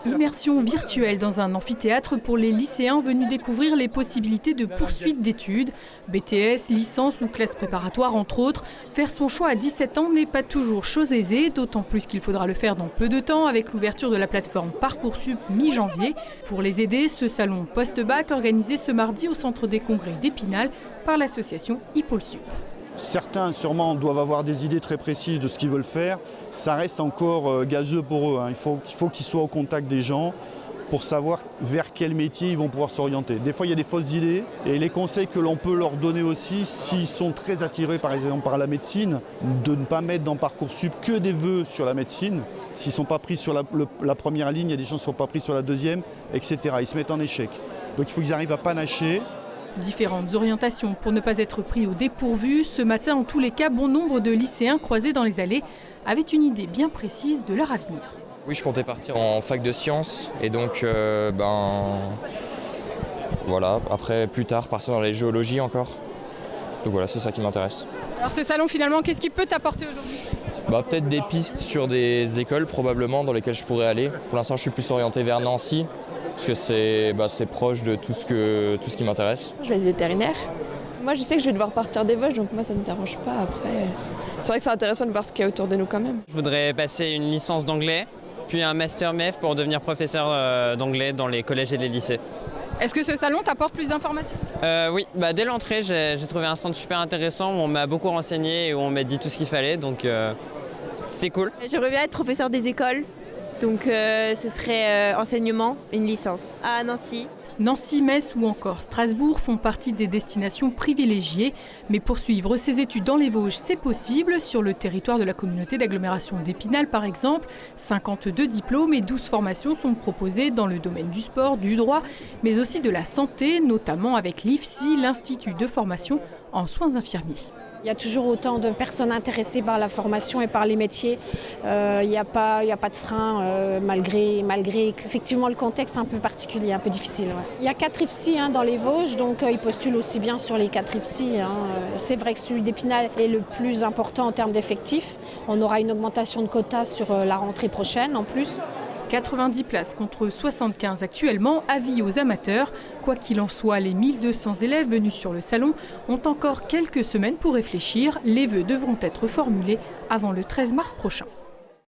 Immersion virtuelle dans un amphithéâtre pour les lycéens venus découvrir les possibilités de poursuite d'études. BTS, licence ou classe préparatoire entre autres. Faire son choix à 17 ans n'est pas toujours chose aisée, d'autant plus qu'il faudra le faire dans peu de temps avec l'ouverture de la plateforme Parcoursup mi-janvier. Pour les aider, ce salon post-bac organisé ce mardi au centre des congrès d'Épinal par l'association Hippolsup. Certains sûrement doivent avoir des idées très précises de ce qu'ils veulent faire. Ça reste encore gazeux pour eux. Il faut qu'ils soient au contact des gens pour savoir vers quel métier ils vont pouvoir s'orienter. Des fois, il y a des fausses idées. Et les conseils que l'on peut leur donner aussi, s'ils sont très attirés par exemple par la médecine, de ne pas mettre dans Parcoursup que des vœux sur la médecine. S'ils ne sont pas pris sur la première ligne, il y a des gens qui ne sont pas pris sur la deuxième, etc. Ils se mettent en échec. Donc il faut qu'ils arrivent à panacher. Différentes orientations pour ne pas être pris au dépourvu. Ce matin, en tous les cas, bon nombre de lycéens croisés dans les allées avaient une idée bien précise de leur avenir. Oui, je comptais partir en fac de sciences et donc voilà, après plus tard partir dans les géologies encore. Donc voilà, c'est ça qui m'intéresse. Alors ce salon finalement, qu'est-ce qui peut t'apporter aujourd'hui ? Peut-être des pistes sur des écoles probablement dans lesquelles je pourrais aller. Pour l'instant, je suis plus orienté vers Nancy. Parce que c'est proche de tout ce qui m'intéresse. Je vais être vétérinaire. Moi, je sais que je vais devoir partir des Vosges, donc moi, ça ne me dérange pas. Après, c'est vrai que c'est intéressant de voir ce qu'il y a autour de nous quand même. Je voudrais passer une licence d'anglais, puis un master MEF pour devenir professeur d'anglais dans les collèges et les lycées. Est-ce que ce salon t'apporte plus d'informations ? Oui, dès l'entrée, j'ai trouvé un stand super intéressant où on m'a beaucoup renseigné et où on m'a dit tout ce qu'il fallait, donc c'était cool. J'aimerais bien être professeur des écoles. Donc ce serait enseignement, une licence à Nancy. Nancy, Metz ou encore Strasbourg font partie des destinations privilégiées. Mais poursuivre ses études dans les Vosges, c'est possible. Sur le territoire de la communauté d'agglomération d'Épinal, par exemple, 52 diplômes et 12 formations sont proposées dans le domaine du sport, du droit, mais aussi de la santé, notamment avec l'IFSI, l'Institut de formation en soins infirmiers. Il y a toujours autant de personnes intéressées par la formation et par les métiers. Il n'y a pas de frein malgré effectivement le contexte un peu particulier, un peu difficile. Ouais. Il y a 4 IFSI dans les Vosges, donc ils postulent aussi bien sur les 4 IFSI. C'est vrai que celui d'Épinal est le plus important en termes d'effectifs. On aura une augmentation de quotas sur la rentrée prochaine en plus. 90 places contre 75 actuellement, avis aux amateurs. Quoi qu'il en soit, les 1200 élèves venus sur le salon ont encore quelques semaines pour réfléchir. Les vœux devront être formulés avant le 13 mars prochain.